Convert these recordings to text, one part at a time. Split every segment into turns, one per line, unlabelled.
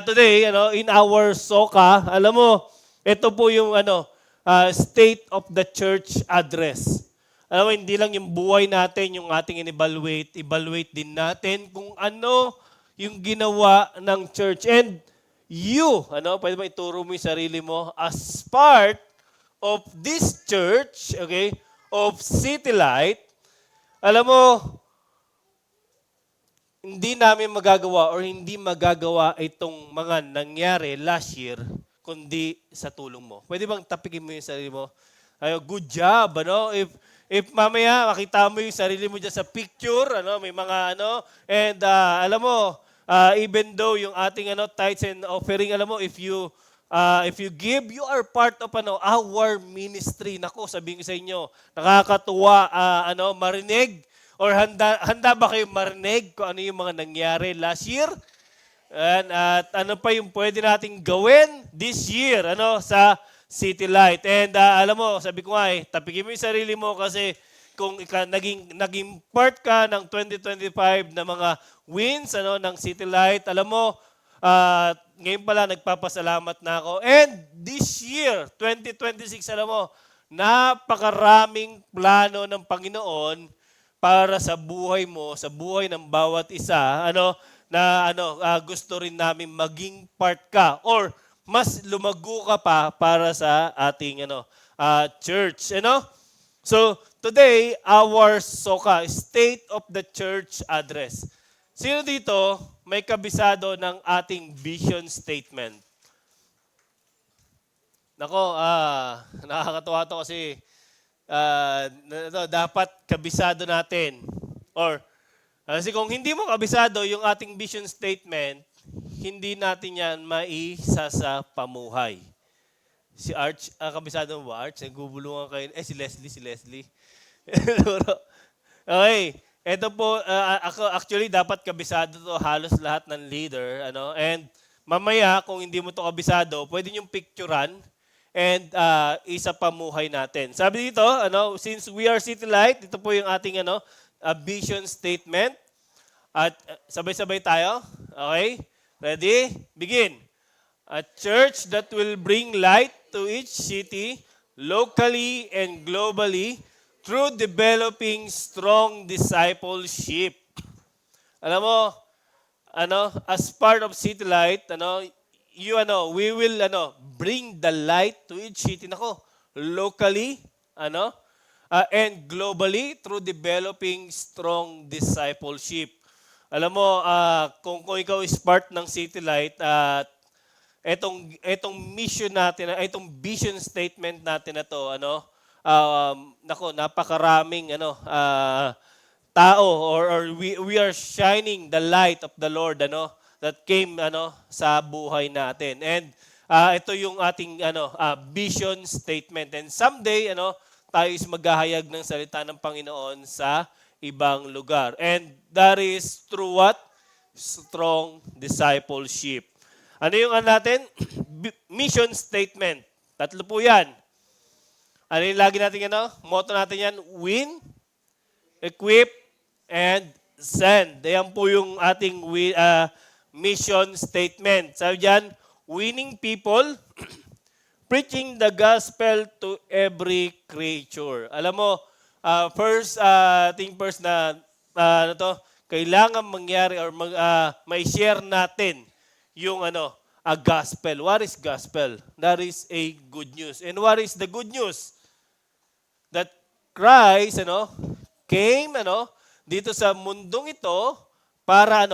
today, in our SOCA, alam mo, ito po yung State of the Church Address. Alam mo, hindi lang yung buhay natin yung ating evaluate din natin kung ano yung ginawa ng church. And you, pwede ba ituro mo yung sarili mo as part of this church, okay, of City Light. Alam mo, hindi namin magagawa or hindi magagawa itong mga nangyari last year kundi sa tulong mo. Pwede bang tapikin mo yung sarili mo? Good job, If mamaya makita mo yung sarili mo dyan sa picture, may mga and alam mo, even though yung ating tithes and offering, alam mo, if you give, you are part of our ministry. Nako, sabihin ko sa inyo, nakakatuwa marinig. Or handa ba kayo marinig kung ano yung mga nangyari last year? At ano pa yung pwede nating gawin this year sa City Light. And alam mo, sabi ko nga tapikin mo yung sarili mo kasi kung naging part ka ng 2025 na mga wins ng City Light, alam mo, ngayon pala nagpapasalamat na ako. And this year, 2026, alam mo, napakaraming plano ng Panginoon para sa buhay mo, sa buhay ng bawat isa, gusto rin namin maging part ka or mas lumago ka pa para sa ating church, So, today our SOCA, State of the Church Address. Sino dito may kabisado ng ating vision statement? Nako, nakakatuwa to kasi dapat kabisado natin. Or, kasi kung hindi mo kabisado yung ating vision statement, hindi natin yan maisa sa pamuhay. Si Arch, kabisado mo ba, Arch? Nagbubulungan kayo. Si Leslie. Okay. Ito po, ako actually dapat kabisado to halos lahat ng leader. And mamaya, kung hindi mo to kabisado, pwede niyong picturean and isa pamuhay natin. Sabi dito, since we are City Light, ito po yung ating vision statement. At sabay-sabay tayo. Okay? Ready? Begin. A church that will bring light to each city, locally and globally, through developing strong discipleship. Alam mo, as part of City Light, we will bring the light to each city locally and globally through developing strong discipleship. Alam mo, kung ikaw is part ng City Light at etong mission natin, itong vision statement natin na to, napakaraming tao or we are shining the light of the Lord that came sa buhay natin. And ito yung ating vision statement. And someday tayo is maghahayag ng salita ng Panginoon sa ibang lugar. And that is through what? Strong discipleship. Ano yung natin? Mission statement. Tatlo po yan. Ano yung lagi natin motto natin yan? Win, equip, and send. Yan po yung ating mission statement. Sabi dyan, winning people, preaching the gospel to every creature. Alam mo, first na kailangan mangyari or may share natin yung a gospel. What is gospel? That is a good news. And what is the good news? That Christ came dito sa mundong ito para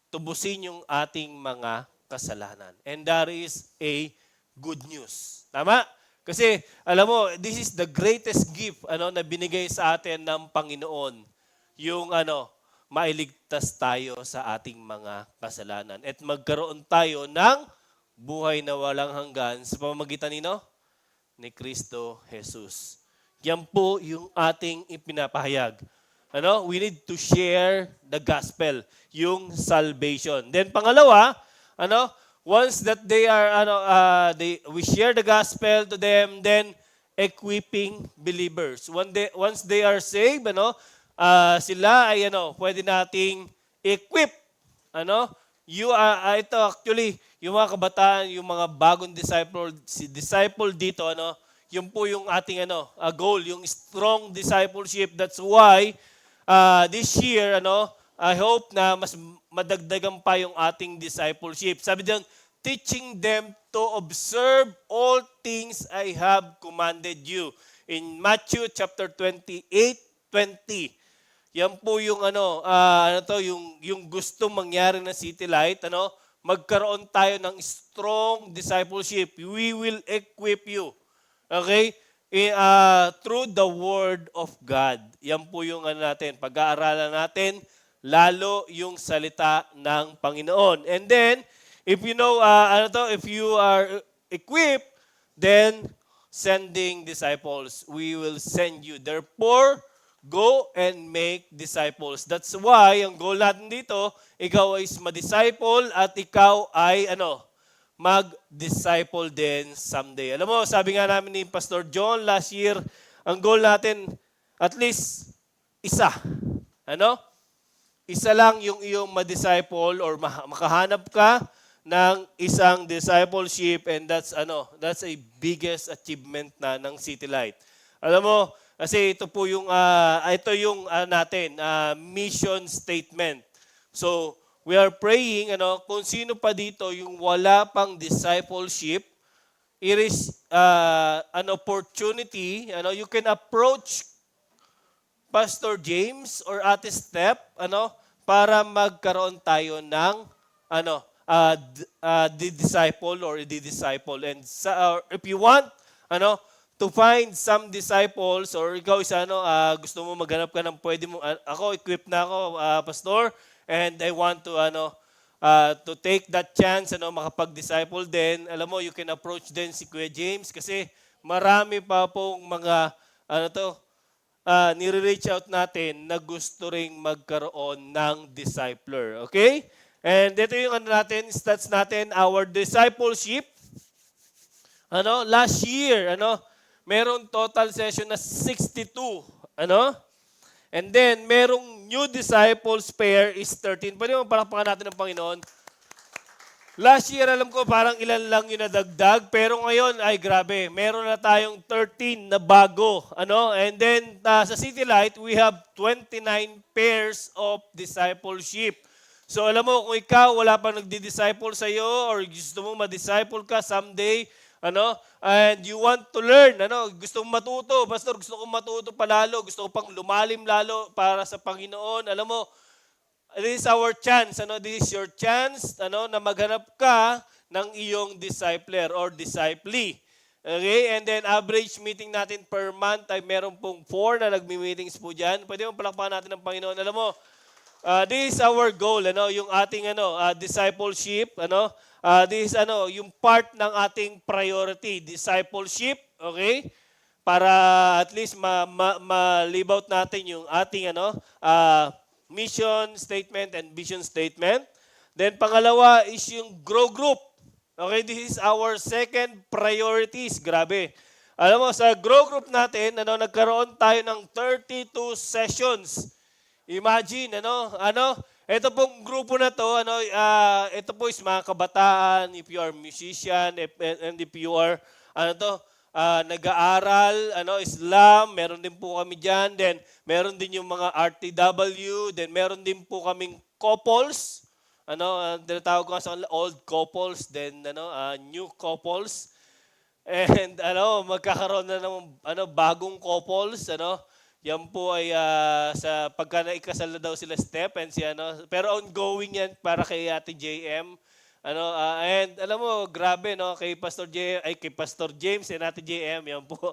tubusin yung ating mga kasalanan. And that is a good news. Tama? Kasi alam mo, this is the greatest gift na binigay sa atin ng Panginoon. Yung mailigtas tayo sa ating mga kasalanan at magkaroon tayo ng buhay na walang hanggan sa pamamagitan ni Kristo Jesus. Yan po yung ating ipinapahayag. We need to share the gospel, yung salvation. Then pangalawa, once that they are we share the gospel to them, then equipping believers. Once they are saved, sila ay pwede nating equip ito actually, yung mga kabataan, yung mga bagong disciple dito, yun po yung ating goal, yung strong discipleship. That's why this year, I hope na mas madagdagan pa yung ating discipleship. Sabi diyan, teaching them to observe all things I have commanded you. In Matthew chapter 28:20. Yan po yung yung gusto mangyari ng City Light, magkaroon tayo ng strong discipleship. We will equip you. Okay? Through the word of God. Yan po yung natin, pag-aaralan natin lalo yung salita ng Panginoon. And then if if you are equipped, then sending disciples, we will send you. Therefore, go and make disciples. That's why, ang goal natin dito, ikaw ay ma-disciple at ikaw ay, mag-disciple din someday. Alam mo, sabi nga namin ni Pastor John last year, ang goal natin, at least, isa. Isa lang yung iyong ma-disciple or makahanap ka ng isang discipleship, and that's a biggest achievement na ng City Light. Alam mo, kasi ito po yung natin mission statement. So we are praying kung sino pa dito yung wala pang discipleship, it is an opportunity, you can approach Pastor James or Ate Step para magkaroon tayo ng the disciple or the disciple. And if you want to find some disciples, or ikaw gusto mo maghanap ka ng pwede mo, ako equipped na ako, pastor, and I want to take that chance makapag-disciple din. Alam mo, you can approach din si Kuya James kasi marami pa pong mga nire-reach out natin na gusto ring magkaroon ng discipler. Okay? And ito yung stats natin, our discipleship. Last year, meron total session na 62. And then, merong new disciples pair is 13. Pwede mo palakpakan natin ng Panginoon. Last year, alam ko parang ilan lang yung nadagdag, pero ngayon, ay grabe, meron na tayong 13 na bago. And then, sa City Light, we have 29 pairs of discipleship. So, alam mo, kung ikaw, wala pang nagdi-disciple sa'yo, or gusto mo ma-disciple ka someday, and you want to learn, gusto mong matuto, pastor, gusto kong matuto palalo, gusto ko pang lumalim lalo para sa Panginoon, alam mo, this is our chance, this is your chance, na maghanap ka ng iyong discipler or disciplee. Okay? And then average meeting natin per month ay meron pong 4 na nagmi-meetings po dyan. Pwede mo palakpakan natin ng Panginoon. Alam mo, this is our goal, yung ating discipleship, this is yung part ng ating priority, discipleship, okay? Para at least ma-live out natin yung ating mission statement and vision statement. Then pangalawa is yung grow group. Okay, this is our second priorities. Grabe. Alam mo, sa grow group natin, nagkaroon tayo ng 32 sessions. Imagine, ito pong grupo na to, ito po is mga kabataan, if you are musician, and if you are, nag-aaral, Islam, meron din po kami dyan. Then, meron din yung mga RTW. Then, meron din po kaming couples. Tinatawag ko sa old couples. Then, new couples. And, magkakaroon na ng bagong couples. Yan po ay sa pagka naikasal na daw sila Step and pero ongoing yan para kay Ate JM. And alam mo, grabe kay Pastor James and Ate JM, yan po.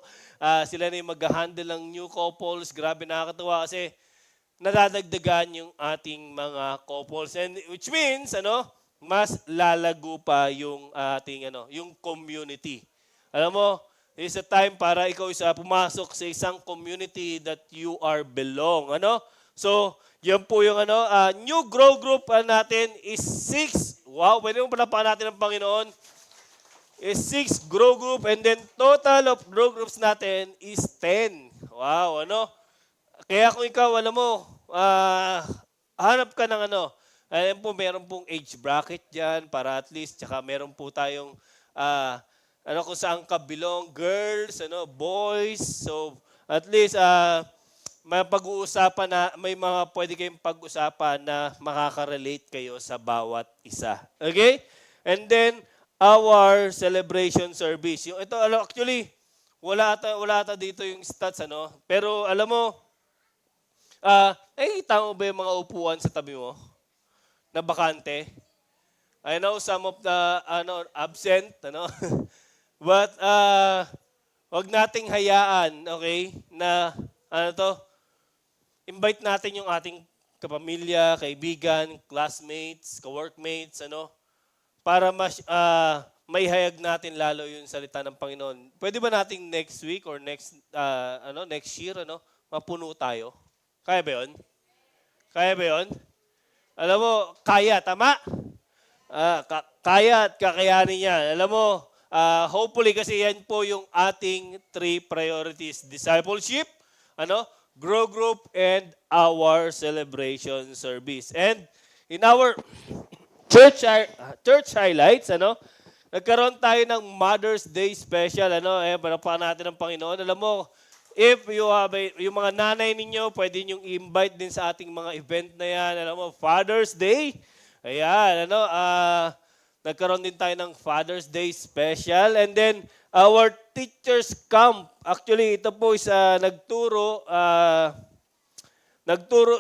Sila na yung mag-handle ng new couples. Grabe, nakakatuwa kasi nadadagdagan yung ating mga couples, and which means mas lalago pa yung ating yung community. Alam mo, this is a time para ikaw pumasok sa isang community that you are belong. So, yan po yung new grow group natin is 6. Wow, pwede mo palapakan natin ng Panginoon. Is 6 grow group, and then total of grow groups natin is 10. Wow, Kaya kung ikaw, alam mo, hanap ka ng Ayan po, meron pong age bracket dyan para at least, tsaka meron po tayong kung saan ka belong, girls, boys. So, at least, may pag-uusapan na, may mga pwede kayong pag-usapan na makaka-relate kayo sa bawat isa. Okay? And then, our celebration service. Yung ito, actually, wala ata dito yung stats, Pero alam mo, nakikita mo ba yung mga upuan sa tabi mo na bakante? I know some of the absent, But wag nating hayaan, okay, na invite natin yung ating kapamilya, kaibigan, classmates, coworkmates, para may hayag natin lalo yung salita ng Panginoon. Pwede ba nating next week or next year, mapuno tayo? Kaya ba 'yon? Kaya ba 'yon? Alam mo, kaya, tama? Kaya at kakayanin niya. Alam mo, hopefully kasi yan po yung ating 3 priorities. Discipleship, grow group, and our celebration service. And in our church highlights, nagkaroon tayo ng Mother's Day special, panapakan natin ng Panginoon. Alam mo, if you have yung mga nanay ninyo, pwede nyo i-invite din sa ating mga event na yan. Alam mo, Father's Day, ayan, nagkaroon din tayo ng Father's Day special. And then, our teachers camp. Actually, ito po isa nagturo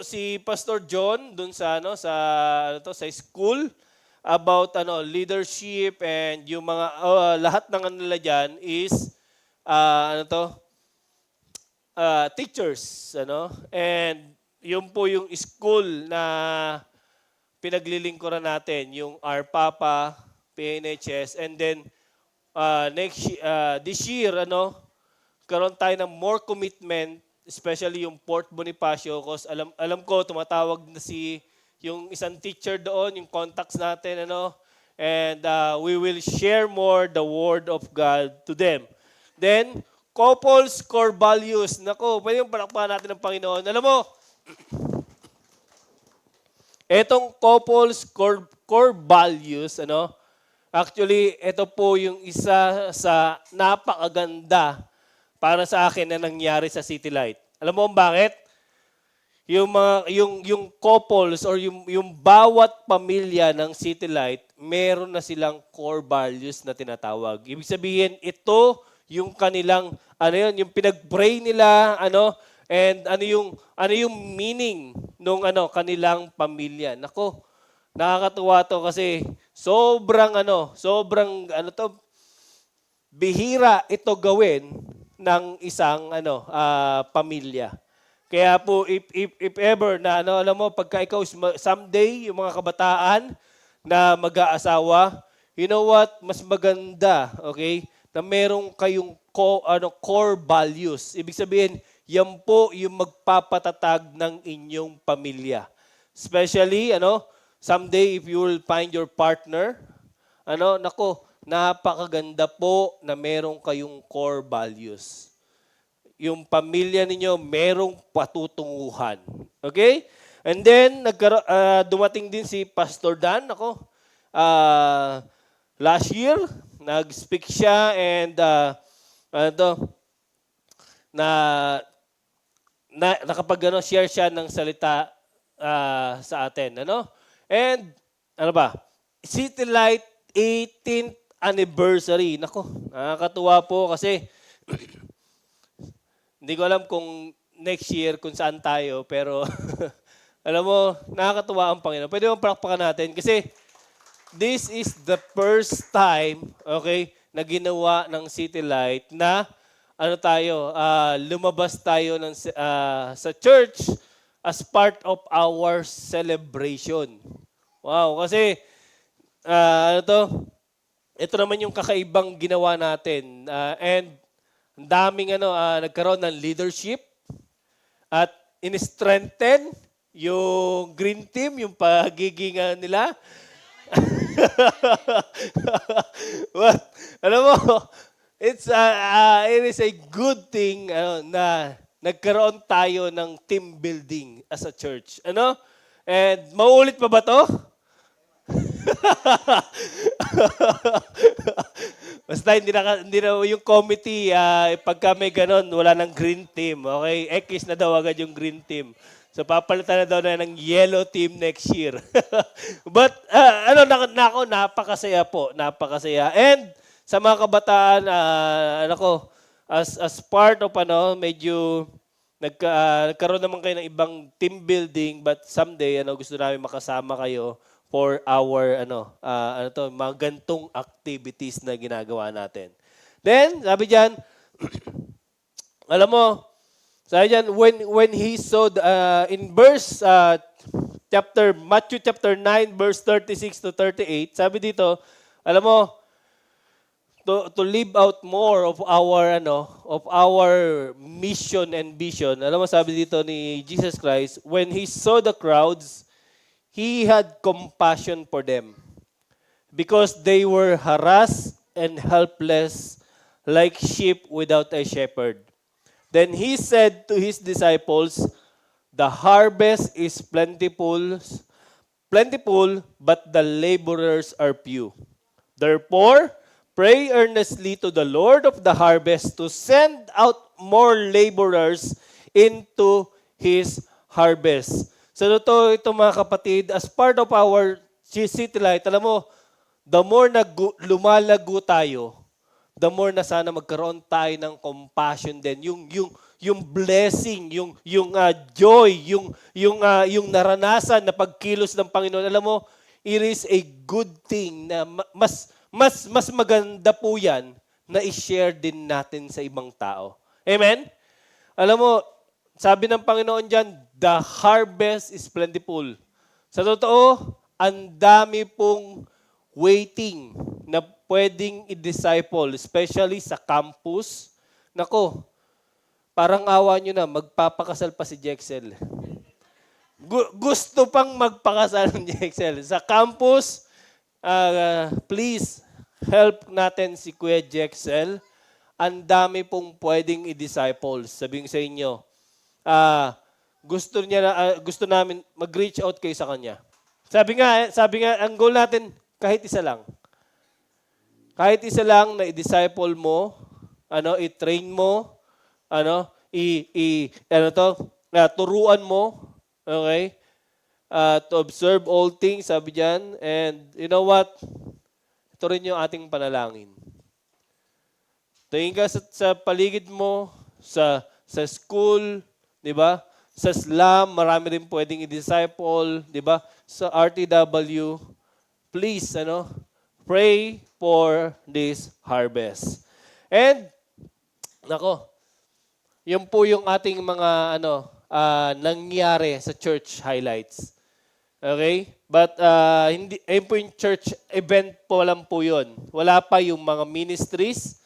si Pastor John dun sa sa school about leadership, and yung mga lahat ng nila diyan is teachers, And yun po yung school na pinaglilingkuran natin, yung Our Papa, PNHS, and then this year, karoon tayo ng more commitment, especially yung Port Bonifacio, because alam ko, tumatawag na yung isang teacher doon, yung contacts natin, and we will share more the Word of God to them. Then, couples core values. Nako, pwede yung palakpakan natin ng Panginoon. Alam mo, etong couples core values, actually, ito po yung isa sa napakaganda para sa akin na nangyari sa City Light. Alam mo bakit? Yung couples or yung bawat pamilya ng City Light, meron na silang core values na tinatawag. Ibig sabihin, ito yung kanilang yung pinag-pray nila, and ano yung meaning nung kanilang pamilya. Nako, nakakatuwa to kasi sobrang bihira ito gawin ng isang pamilya. Kaya po if ever na alam mo, pagka ikaw someday yung mga kabataan na mag-aasawa, you know what, mas maganda, okay, na merong kayong core values. Ibig sabihin, yan po yung magpapatatag ng inyong pamilya. Especially, someday if you will find your partner, napakaganda po na merong kayong core values. Yung pamilya ninyo merong patutunguhan. Okay? And then, dumating din si Pastor Dan, last year, nag-speak siya, and nakapag-share siya ng salita sa atin. And, City Light 18th anniversary. Nako, nakakatuwa po kasi hindi ko alam kung next year kung saan tayo, pero alam mo, nakakatuwa ang Panginoon. Pwede mong palakpakan natin kasi this is the first time, okay, na ginawa ng City Light na lumabas tayo sa church as part of our celebration. Wow, kasi ito naman yung kakaibang ginawa natin. And ang daming nagkaroon ng leadership at in-strengthen yung green team, yung pagiging nila. But, alam mo, it is a good thing na nagkaroon tayo ng team building as a church. And mauulit pa ba to? Basta hindi na yung committee, pagka may ganon, wala nang green team. Okay? X na daw agad yung green team. So papalitan na daw na ng yellow team next year. But napakasaya po, napakasaya. And sa mga kabataan, as part of medyo nagkaroon naman kayo ng ibang team building, but someday gusto namin makasama kayo for our mga gantong activities na ginagawa natin. Then, sabi diyan, alam mo, sabi diyan, when he saw in verse Matthew chapter 9 verse 36 to 38, sabi dito, alam mo, to live out more of our mission and vision. Alam mo, sabi dito ni Jesus Christ, when he saw the crowds, he had compassion for them because they were harassed and helpless like sheep without a shepherd. Then he said to his disciples, the harvest is plentiful, but the laborers are few. Therefore, pray earnestly to the Lord of the harvest to send out more laborers into his harvest. So ito mga kapatid, as part of our City Light, alam mo, the more na lumalago tayo, the more na sana magkaroon tayo ng compassion din. Yung blessing, yung joy, yung naranasan na pagkilos ng Panginoon. Alam mo, it is a good thing na mas maganda po yan na i-share din natin sa ibang tao. Amen? Alam mo, sabi ng Panginoon dyan, the harvest is plentiful. Sa totoo, ang dami pong waiting na pwedeng i-disciple, especially sa campus. Nako, parang awa nyo na, magpapakasal pa si Jexel. Gusto pang magpakasal ni Jexel. Sa campus, please, help natin si Kuya Jexel. Ang dami pong pwedeng i-disciple. Sabihin sa inyo, gusto namin mag-reach out kayo sa kanya. Sabi nga, ang goal natin, kahit isa lang. Kahit isa lang na i-disciple mo, i-train mo, turuan mo, okay? To observe all things, sabi diyan. And you know what? Ito rin yung ating panalangin. Tingin ka sa paligid mo, sa school, di ba? Sa SLAM, marami rin pwedeng i-disciple, di ba? Sa RTW, please, pray for this harvest. And, yun po yung ating mga, nangyari sa church highlights. Okay? But, ayun po yung church event po lang po yun. Wala pa yung mga ministries.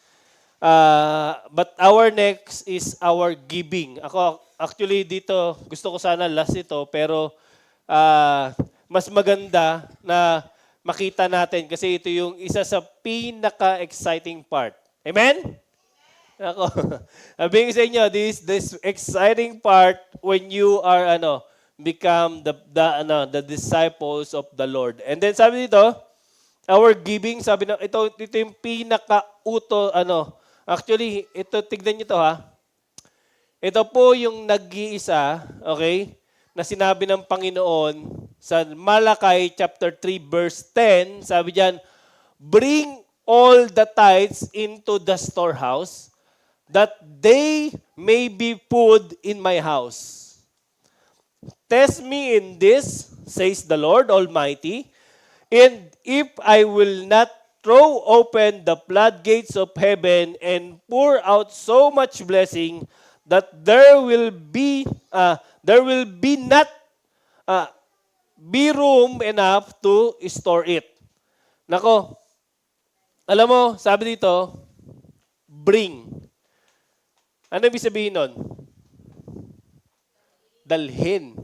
But our next is our giving. Actually, dito, gusto ko sana last ito, pero mas maganda na makita natin kasi ito yung isa sa pinaka-exciting part. Amen? Sabihin sa inyo, this exciting part when you are become the disciples of the Lord. And then sabi dito, our giving, sabi na ito yung pinaka-uto actually, ito tignan niyo to ha. Ito po yung nag-iisa, okay, na sinabi ng Panginoon sa Malakay chapter 3 verse 10, sabi diyan, bring all the tithes into the storehouse, that they may be food in my house. Test me in this, says the Lord Almighty, and if I will not throw open the floodgates of heaven and pour out so much blessing that there will be not be room enough to store it. Nako, alam mo, sabi dito, bring. Ano ibig sabihin nun? Dalhin.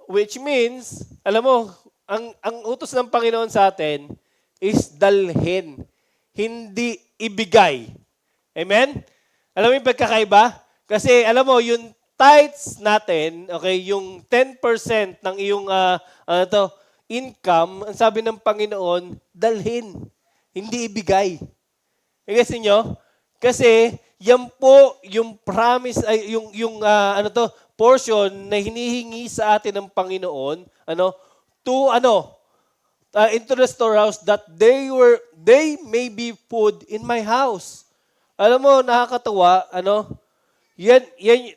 Which means, alam mo, ang utos ng Panginoon sa atin is dalhin, hindi ibigay. Amen? Alam mo yung pagkakaiba? Kasi alam mo, tithes natin, okay, yung 10% ng iyong income, ang sabi ng Panginoon, dalhin, hindi ibigay. Gets niyo? Kasi yan po yung promise ay portion na hinihingi sa atin ng Panginoon, to into the storehouse that they may be food in my house. Alam mo, nakakatuwa, yan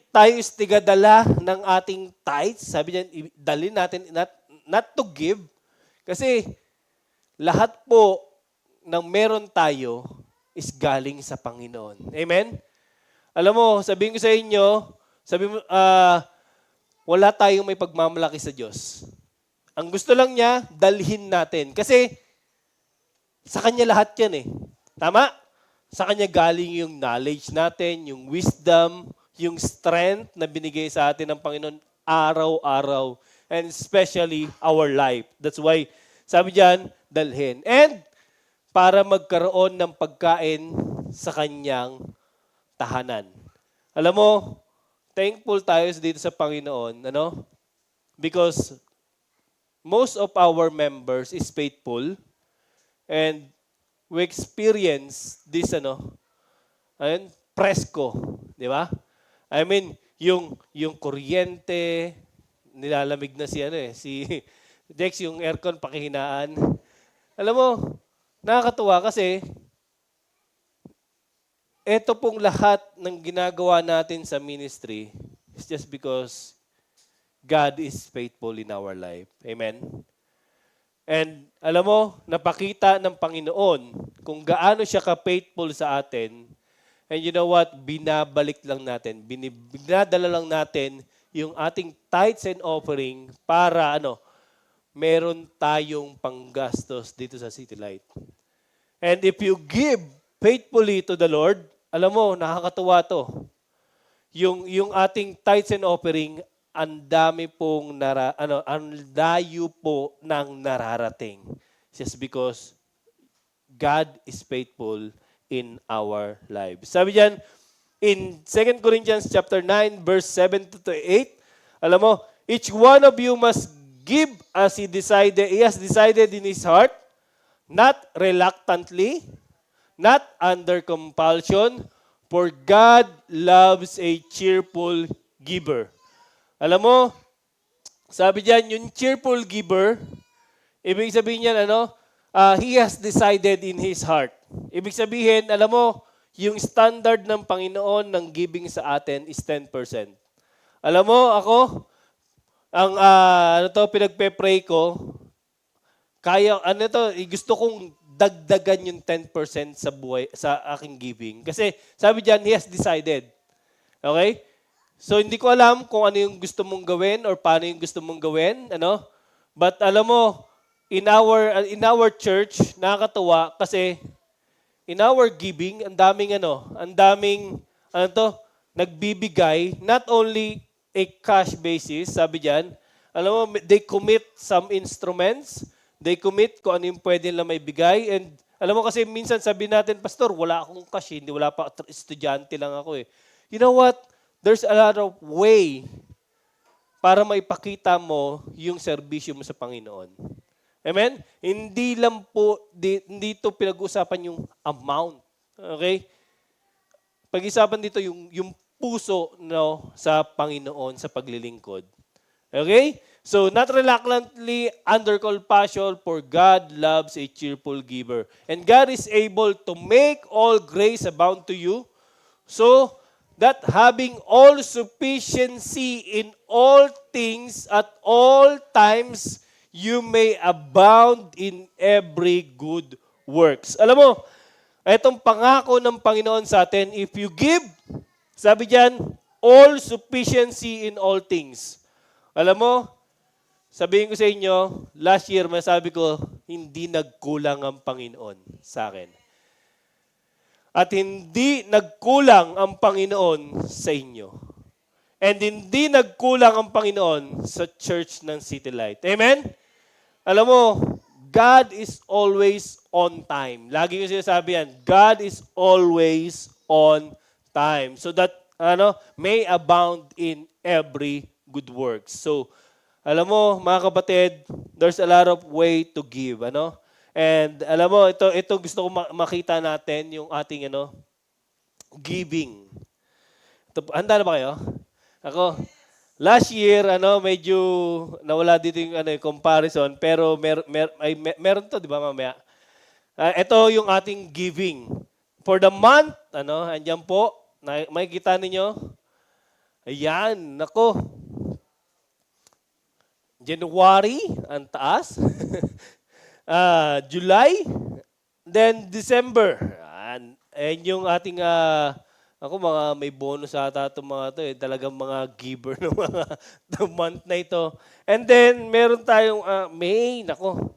tayo is tigadala ng ating tithes. Sabi niyan, dalhin natin, not to give. Kasi lahat po ng meron tayo is galing sa Panginoon. Amen? Alam mo, sabihin ko sa inyo, wala tayong may pagmamalaki sa Diyos. Ang gusto lang niya, dalhin natin. Kasi sa Kanya lahat yan eh. Tama? Sa Kanya galing yung knowledge natin, yung wisdom, yung strength na binigay sa atin ng Panginoon araw-araw. And especially our life. That's why, sabi diyan, dalhin. And para magkaroon ng pagkain sa Kanyang tahanan. Alam mo, thankful tayo dito sa Panginoon, because most of our members is faithful and we experience this, presko, di ba? I mean, yung kuryente, nilalamig na si Dex, yung aircon pakihinaan. Alam mo, nakakatuwa kasi ito pong lahat ng ginagawa natin sa ministry is just because God is faithful in our life. Amen? And alam mo, napakita ng Panginoon kung gaano siya ka-faithful sa atin. And you know what? Binabalik lang natin. Binadala lang natin yung ating tithes and offering para meron tayong panggastos dito sa City Light. And if you give faithfully to the Lord, alam mo, nakakatuwa to. Yung ating tithes and offering, ang dami pong ang layo po ng nararating. Just because God is faithful in our lives. Sabi diyan in 2 Corinthians chapter 9 verse 7 to 8, alam mo, each one of you must give as he has decided in his heart, not reluctantly, not under compulsion, for God loves a cheerful giver. Alam mo, sabi diyan, yung cheerful giver, ibig sabihin niyan, he has decided in his heart. Ibig sabihin, alam mo, yung standard ng Panginoon ng giving sa atin is 10%. Alam mo, ako, ang pinagpe-pray ko, gusto kong dagdagan yung 10% sa aking giving. Kasi sabi diyan, he has decided. Okay? So hindi ko alam kung ano yung gusto mong gawin or paano yung gusto mong gawin, But alam mo, in our church, nakakatuwa kasi in our giving, ang daming nagbibigay, not only a cash basis, sabi diyan, alam mo, they commit some instruments, they commit kung ano yung pwede nila may bigay, and alam mo kasi minsan sabi natin, Pastor, wala akong cash, wala pa, estudyante lang ako eh. You know what? There's a lot of way para maipakita mo yung serbisyo mo sa Panginoon. Amen? Hindi ito pinag-uusapan yung amount. Okay? Pag-isapan dito yung puso sa Panginoon sa paglilingkod. Okay? So, not reluctantly, under compulsion, for God loves a cheerful giver. And God is able to make all grace abound to you, so that having all sufficiency in all things at all times, you may abound in every good works. Alam mo, itong pangako ng Panginoon sa atin, if you give, sabi diyan, all sufficiency in all things. Alam mo, sabihin ko sa inyo, last year, masabi ko, hindi nagkulang ang Panginoon sa akin. At hindi nagkulang ang Panginoon sa inyo. And hindi nagkulang ang Panginoon sa church ng City Light. Amen? Alam mo, God is always on time. Lagi ko sinasabi yan, God is always on time. So that may abound in every good work. So, alam mo, mga kapatid, there's a lot of way to give, And alam mo, ito gusto ko makita natin yung ating giving. Handa na ba kayo? Ako, last year, medyo nawala dito yung comparison, pero meron to, di ba mamaya? Ito yung ating giving. For the month, andyan po, makikita ninyo. Ayan, nako. January, ang taas. July, then December. Ayan yung ating ako mga may bonus ata itong mga to talagang mga giver ng mga the month na ito. And then meron tayong May, nako.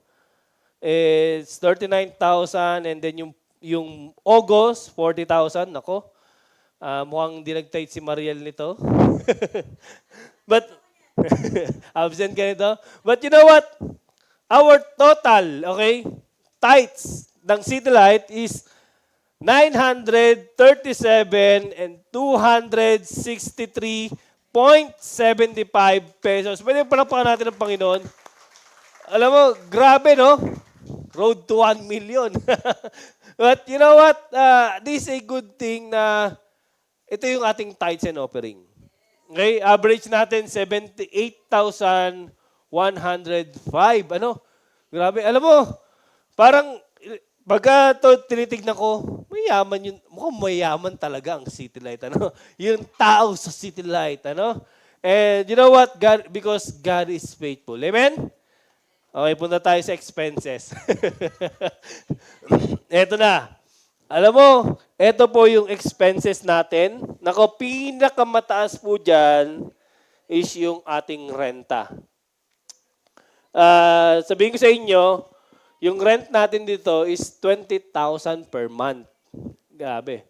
It's 39,000 and then yung August 40,000, nako. Mukhang di nag-tithe si Mariel nito. But absent ka nito. But you know what? Our total, okay, tithes ng City Light is 937 and 263.75 pesos. Pwede palapakan natin ang Panginoon. Alam mo, grabe, no? Road to 1 million. But you know what? This is a good thing na ito yung ating tithes and offering. Okay? Average natin 78,105. Grabe. Alam mo, parang pagka to tinitignan ko, mayaman yun. Mukhang mayaman talaga ang City Light. Yung tao sa City Light. And you know what? Because God is faithful. Amen? Okay, punta tayo sa expenses. Eto na. Alam mo, eto po yung expenses natin. Nako, pinakamataas po dyan is yung ating renta. Sabihin ko sa inyo, yung rent natin dito is 20,000 per month. Grabe.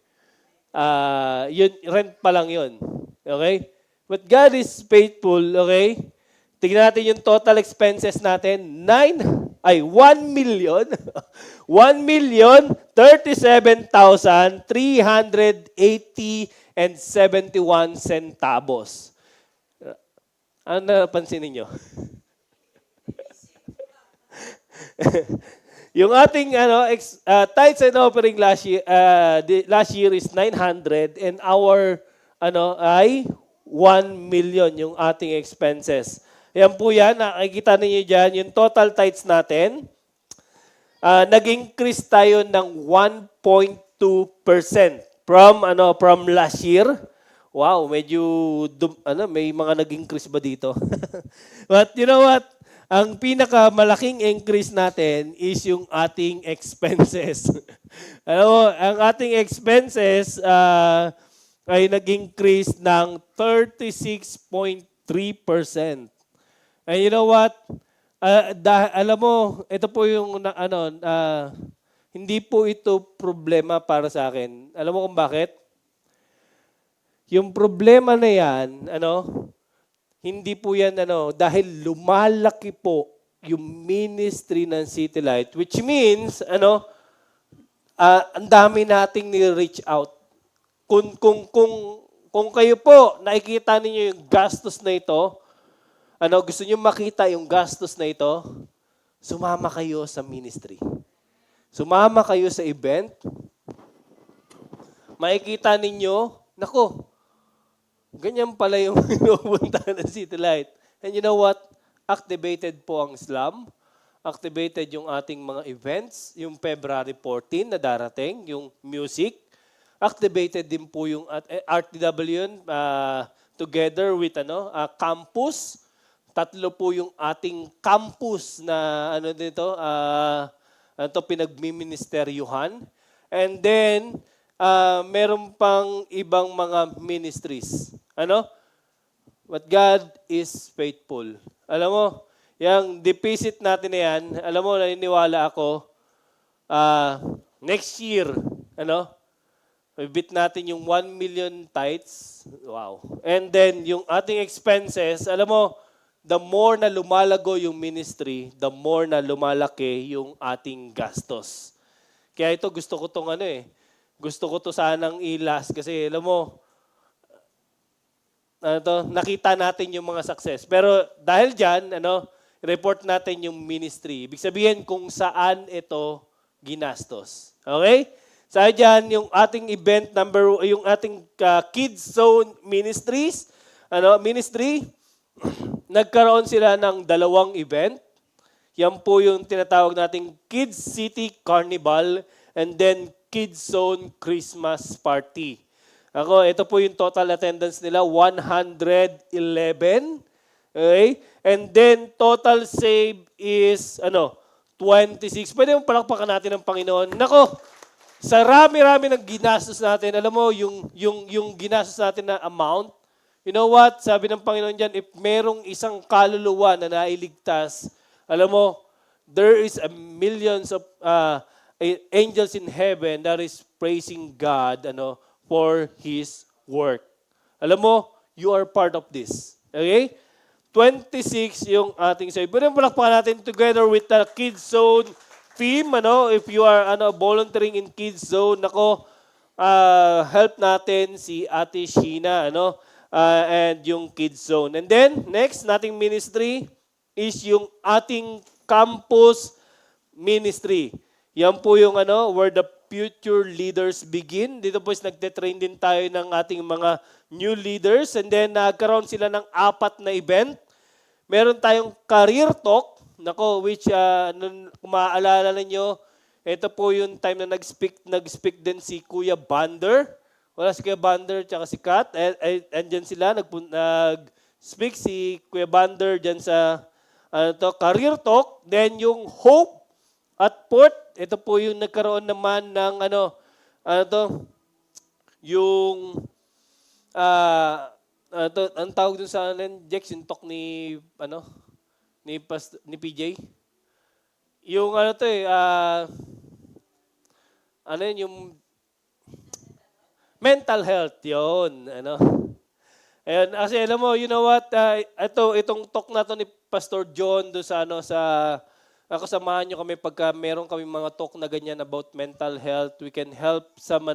Yun, rent pa lang yun. Okay? But God is faithful, okay? Tingnan natin yung total expenses natin. 1 million. 1,037,380 and 71 centavos. Ano napansin ninyo? Yung ating tithes and offering last year is 900 and our ay 1 million yung ating expenses. Yan po yan, nakikita ninyo dyan, yung total tithes natin, nag-increase tayo ng 1.2% from last year. Wow, medyo may mga nag-increase ba dito? But you know what? Ang pinakamalaking increase natin is yung ating expenses. Alam mo, ang ating expenses ay nag-increase ng 36.3%. And you know what? Alam mo, ito po yung hindi po ito problema para sa akin. Alam mo kung bakit? Yung problema na yan, hindi po yan dahil lumalaki po yung ministry ng City Light, which means ang dami nating ni-reach out. Kung kayo po nakikita niyo yung gastos na ito, gusto niyo makita yung gastos na ito, sumama kayo sa ministry. Sumama kayo sa event. Makikita ninyo, nako, ganyan pala yung pinupuntahan ng City Light. And you know what? Activated po ang Islam. Activated yung ating mga events. Yung February 14 na darating, yung music. Activated din po yung RTW together with campus. 3 po yung ating campus na pinagmiministeryuhan. And then, meron pang ibang mga ministries. But God is faithful. Alam mo, yung deposit natin na yan, alam mo, naniniwala ako, next year, bibit natin yung 1 million tithes. Wow. And then, yung ating expenses, alam mo, the more na lumalago yung ministry, the more na lumalaki yung ating gastos. Kaya ito, gusto ko to sanang ilas kasi alam mo, nakita natin yung mga success. Pero dahil dyan, report natin yung ministry. Ibig sabihin kung saan ito ginastos. Okay? Sa dyan, yung ating event yung ating Kids Zone ministry, nagkaroon sila ng 2 event. Yan po yung tinatawag nating Kids City Carnival and then Kids Zone Christmas Party. Ito po yung total attendance nila, 111. Okay? And then total save is 26. Pwede mong palakpakan natin ng Panginoon. Sa rami-rami ng ginastos natin, alam mo, yung ginastos natin na amount, you know what? Sabi ng Panginoon dyan, if merong isang kaluluwa na nailigtas, alam mo, there is millions of angels in heaven that is praising God for His work. Alam mo, you are part of this. Okay? 26 yung ating save. Pwede mo palakpakan natin together with the Kids Zone team. If you are volunteering in Kids Zone, help natin si Ate Sheena, and yung Kids Zone. And then, next nating ministry is yung ating campus ministry. Yan po yung where the future leaders begin. Dito po is nagte-train din tayo ng ating mga new leaders. And then, nagkaroon sila ng 4 na event. Meron tayong career talk, which kung maaalala ninyo, ito po yung time na nag-speak din si Kuya Bander. Wala si Kuya Bander tsaka si Kat. Andyan sila, nag-speak si Kuya Bander dyan sa career talk. Then yung Hope at Port, ito po yung nagkaroon naman ng yung ang tawag dun sa Jex, yung talk ni PJ. Yung yung mental health, yun. Ayun, kasi alam mo, you know what, itong talk na to ni Pastor John do sa samahan nyo kami pagka meron kami mga talk na ganyan about mental health. We can help some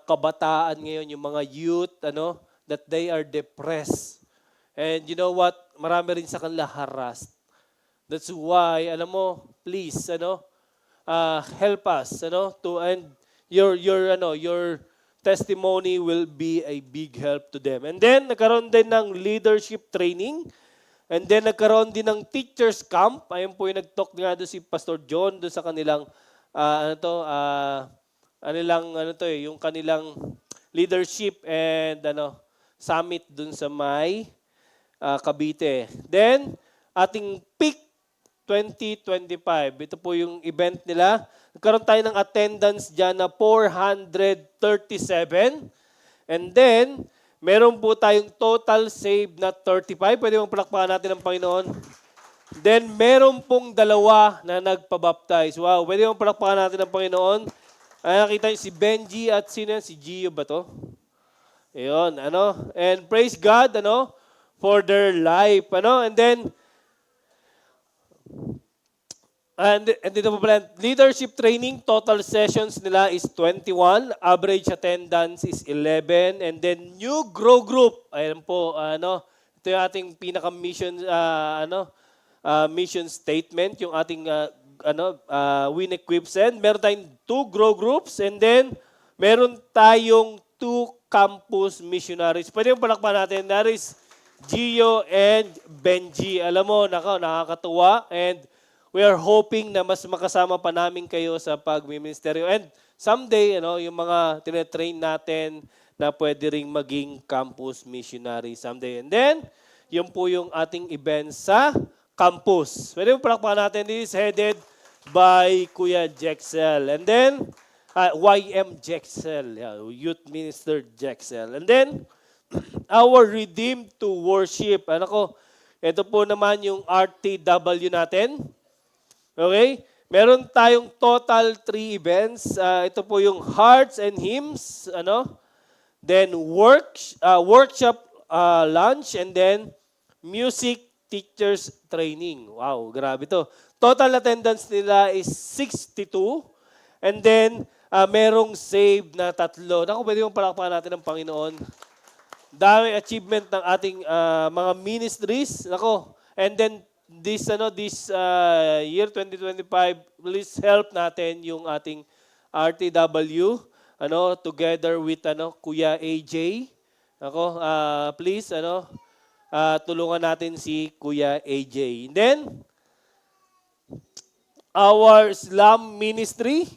kabataan ngayon, yung mga youth, that they are depressed. And you know what, marami rin sa kanila harassed. That's why, alam mo, please, help us, and your testimony will be a big help to them. And then, nagkaroon din ng leadership training. And then, nagkaroon din ng teachers camp. Ayun po yung nag-talk nga doon si Pastor John doon sa kanilang, yung kanilang leadership and summit doon sa may Cavite. Then, ating peak 2025. Ito po yung event nila. Nagkaroon tayo ng attendance dyan na 437. And then, meron po tayong total save na 35. Pwede mong palakpakan natin ang Panginoon. Then, meron pong 2 na nagpabaptize. Wow, pwede mong palakpakan natin ang Panginoon. Nakita niyo si Benji at si Gio ba to? Ayun, And praise God, for their life, And then, and dito po pala, leadership training, total sessions nila is 21, average attendance is 11, and then new grow group, ayan po, ito yung ating pinaka-mission, mission statement, yung ating, win equip send. Meron tayong 2 grow groups, and then, meron tayong 2 campus missionaries. Pwede yung palakpan natin, that is Gio and Benji. Alam mo, nakakatuwa, and we are hoping na mas makasama pa namin kayo sa pagmiministeryo. And someday, yung mga tinetrain natin na pwede ring maging campus missionary someday. And then, yun po yung ating event sa campus. Pwede mo palakpakan natin. This is headed by Kuya Jexel. And then, YM Jexel, Youth Minister Jexel. And then, our Redeemed to Worship. Ito po naman yung RTW natin. Okay? Meron tayong total 3 events. Ito po yung Hearts and Hymns, Then workshop lunch, and then music teachers training. Wow, grabe to. Total attendance nila is 62. And then merong save na 3. Pwede mong palakpakan natin ng Panginoon. dami achievement ng ating mga ministries. Nako. And then this year 2025, please help natin yung ating RTW together with Kuya AJ. Nako, please tulungan natin si Kuya AJ. And then our Islam ministry.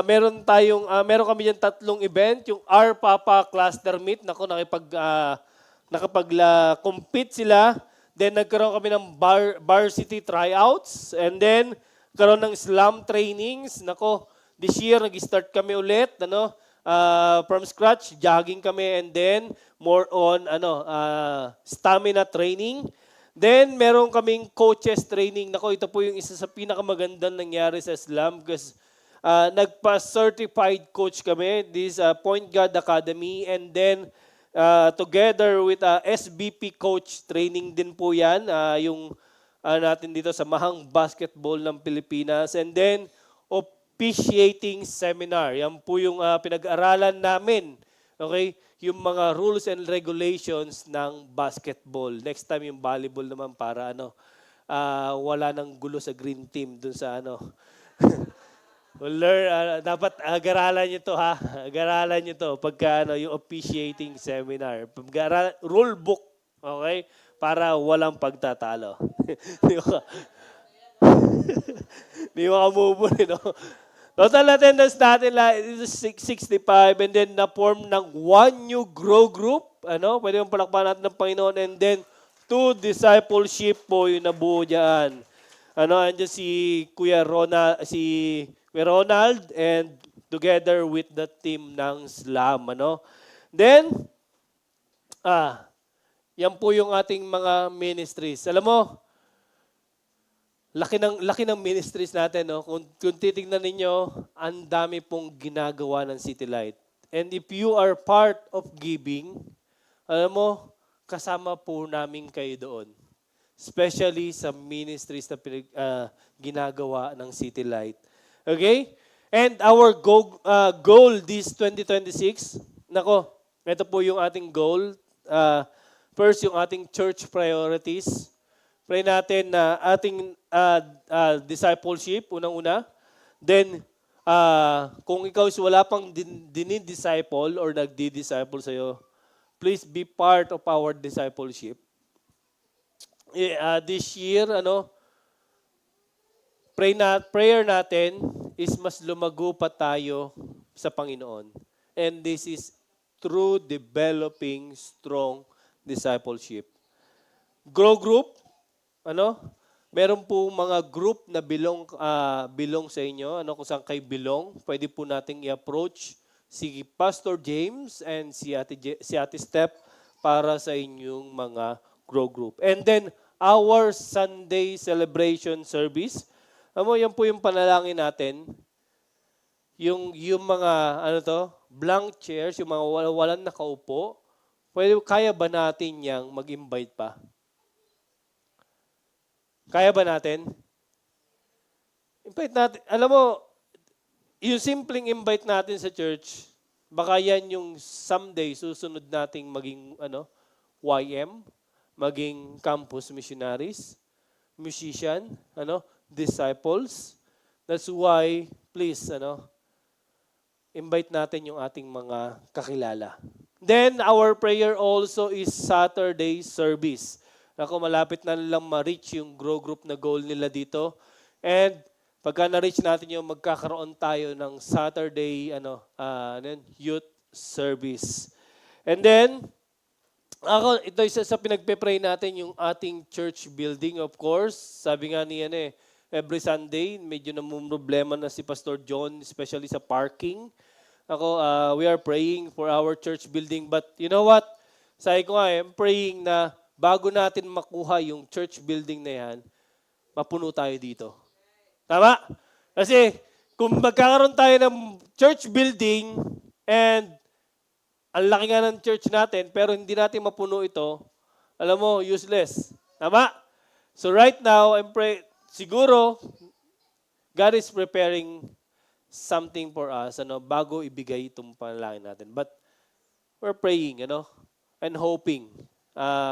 Meron kami diyan tatlong event, yung Our Papa Cluster Meet, nakapag-compete sila. Then nagkaroon kami ng varsity tryouts and then karoon ng Islam trainings. This year nag-start kami ulit, from scratch, jogging kami and then more on stamina training. Then, meron kaming coaches training. Ito po yung isa sa pinakamagandang nangyari sa Islam because nagpa-certified coach kami, this Point Guard Academy, and then together with SBP coach training din po yan, yung natin dito sa Mahang Basketball ng Pilipinas, and then officiating seminar. Yan po yung pinag-aralan namin. Okay? Yung mga rules and regulations ng basketball. Next time yung volleyball naman para wala nang gulo sa green team dun sa dapat agaralan nyo to ha. Agaralan nyo to pagka yung officiating seminar. Rule book, okay? Para walang pagtatalo. Di ba? Di ba kamubun, Total attendance natin is 65 and then na-form ng one new grow group. Pwede mong palakpakan natin ng Panginoon and then 2 discipleship po yung nabuo dyan. Andyan si Kuya Ronald and together with the team ng Islam. Then, yan po yung ating mga ministries. Alam mo, laki ng ministries natin, no? Kung titingnan ninyo, ang dami pong ginagawa ng City Light. And if you are part of giving, alam mo, kasama po namin kayo doon. Especially sa ministries na ginagawa ng City Light. Okay? And our goal this 2026, ito po yung ating goal. First, yung ating church priorities. Pray natin na ating discipleship, unang-una. Then, kung ikaw is wala pang dinidisciple or nagdi-disciple sa'yo, please be part of our discipleship. This year, prayer natin is mas lumago pa tayo sa Panginoon. And this is through developing strong discipleship. Grow group, meron po mga group na belong sa inyo, kung saan kayo belong, pwede po nating i-approach si Pastor James and si Ate Steph para sa inyong mga grow group. And then, our Sunday celebration service, yan po yung panalangin natin, yung mga, blank chairs, yung mga walang nakaupo, kaya ba natin yang mag-invite pa? Kaya ba natin? Invite natin. Alam mo, yung simpleng invite natin sa church, baka yan yung someday susunod nating maging YM, maging campus missionaries, musician, disciples. That's why, please, invite natin yung ating mga kakilala. Then, our prayer also is Saturday service. Malapit na nilang ma-reach yung grow group na goal nila dito. And pagka na-reach natin yung magkakaroon tayo ng Saturday youth service. And then, ito isa sa pinagpe-pray natin yung ating church building, of course. Sabi nga niya every Sunday, medyo namumroblema na si Pastor John, especially sa parking. We are praying for our church building. But you know what? Sabi ko I'm praying na bago natin makuha yung church building na yan, mapuno tayo dito. Tama? Kasi kung magkakaroon tayo ng church building and ang laki nga ng church natin, pero hindi natin mapuno ito, alam mo, useless. Tama? So right now, siguro, God is preparing something for us bago ibigay itong panalangin natin. But we're praying, and hoping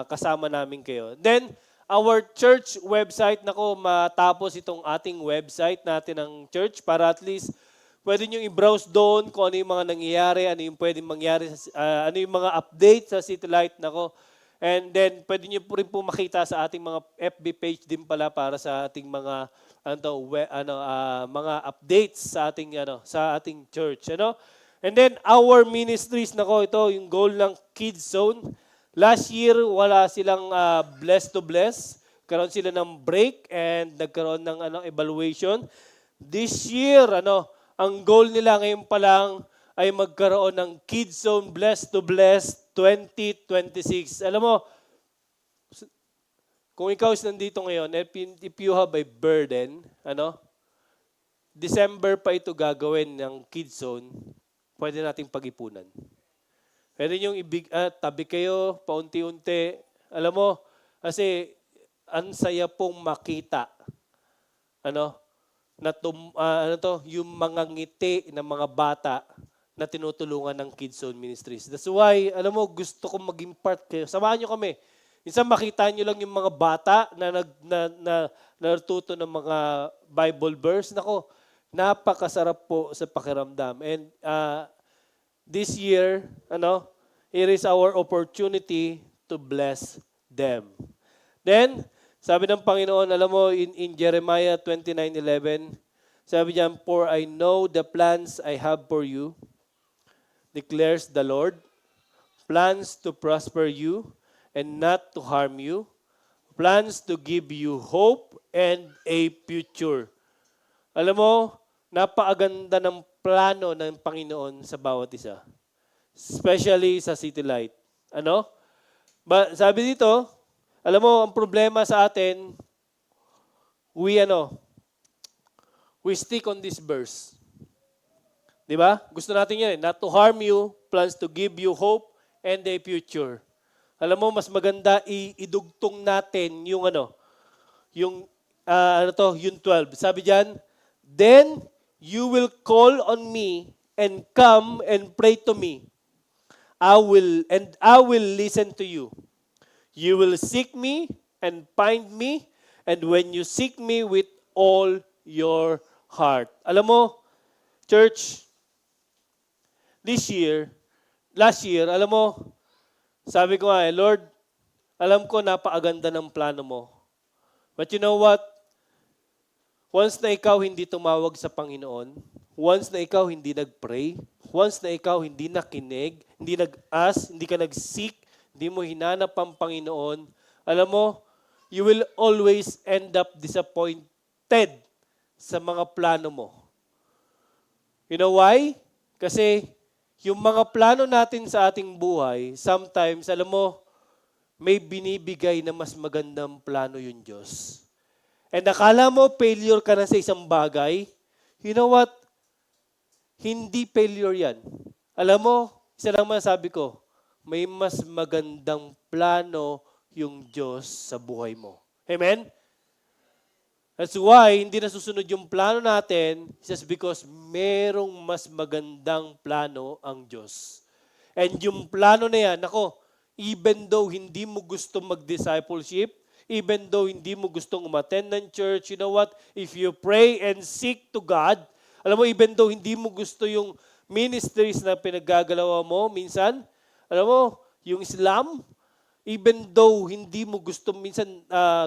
kasama namin kayo. Then, our church website, nako, matapos itong ating website natin ng church para at least pwede nyo i-browse doon kung ano yung mga nangyayari, ano yung pwedeng mangyari, ano yung mga update sa City Light, nako. And then, pwede nyo po rin po makita sa ating mga FB page din pala para sa ating mga mga updates sa ating church, And then our ministries, nako, ito yung goal ng Kids Zone. Last year wala silang bless to bless. Karoon sila ng break and nagkaroon ng evaluation. This year, ang goal nila ngayon pa lang ay magkaroon ng Kids Zone Bless to Bless 2026. Alam mo, kung ikaw is nandito ngayon, if you have a burden, December pa ito gagawin ng Kids Zone, pwede nating pag-ipunan. Pwede niyong tabi kayo, paunti-unti. Alam mo, kasi ang saya pong makita, yung mga ngiti ng mga bata na tinutulungan ng Kids Zone Ministries. That's why, alam mo, gusto kong maging part kayo. Samahan niyo kami. Minsan makita niyo lang yung mga bata na natuto ng mga Bible verse. Nako, napakasarap po sa pakiramdam. And this year, it is our opportunity to bless them. Then, sabi ng Panginoon, alam mo, in Jeremiah 29:11, sabi niya, "For I know the plans I have for you, declares the Lord, plans to prosper you and not to harm you, plans to give you hope and a future." Alam mo, napakaganda ng plano ng Panginoon sa bawat isa. Especially sa City Light. Sabi dito, alam mo, ang problema sa atin, we stick on this verse. Di ba? Gusto natin yan, not to harm you, plans to give you hope and a future. Alam mo, mas maganda idugtong natin yung yung 12. Sabi diyan, "Then you will call on me and come and pray to me. I will listen to you. You will seek me and find me, and when you seek me with all your heart." Alam mo, church, last year, alam mo, sabi ko nga, Lord, alam ko napakaganda ng plano mo. But you know what? Once na ikaw hindi tumawag sa Panginoon, once na ikaw hindi nag-pray, once na ikaw hindi nakinig, hindi nag-ask, hindi ka nag-seek, hindi mo hinanap ang Panginoon, alam mo, you will always end up disappointed sa mga plano mo. You know why? Kasi yung mga plano natin sa ating buhay, sometimes, alam mo, may binibigay na mas magandang plano yung Diyos. And akala mo failure ka na sa isang bagay, you know what? Hindi failure yan. Alam mo, isa lang masasabi ko, may mas magandang plano yung Diyos sa buhay mo. Amen? That's why hindi nasusunod yung plano natin just because merong mas magandang plano ang Diyos. And yung plano na yan, even though hindi mo gusto mag-discipleship, even though hindi mo gustong umattend ng church, you know what? If you pray and seek to God, alam mo, even though hindi mo gusto yung ministries na pinaggagalawa mo, minsan, alam mo, yung Islam, even though hindi mo gusto minsan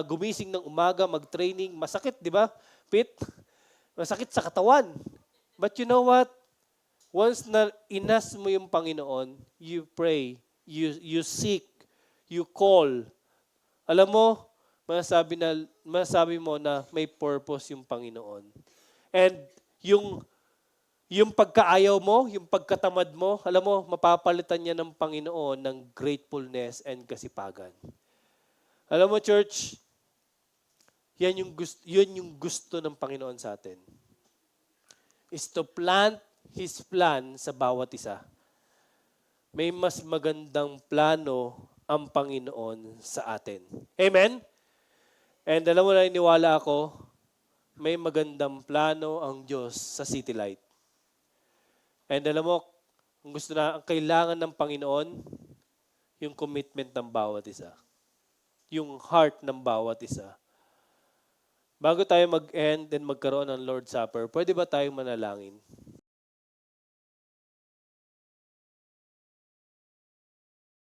gumising ng umaga, mag-training, masakit, di ba? Masakit sa katawan. But you know what? Once na inas mo yung Panginoon, you pray, you seek, you call. Alam mo, masasabi mo na may purpose yung Panginoon. And yung pagkaayaw mo, yung pagkatamad mo, alam mo, mapapalitan niya ng Panginoon ng gratefulness and kasipagan. Alam mo, church, yun yung gusto ng Panginoon sa atin. Is to plant His plan sa bawat isa. May mas magandang plano ang Panginoon sa atin. Amen? And alam mo, naniniwala ako, may magandang plano ang Diyos sa City Light. And alam mo, ang kailangan ng Panginoon, yung commitment ng bawat isa. Yung heart ng bawat isa. Bago tayo mag-end and magkaroon ng Lord's Supper, pwede ba tayong manalangin?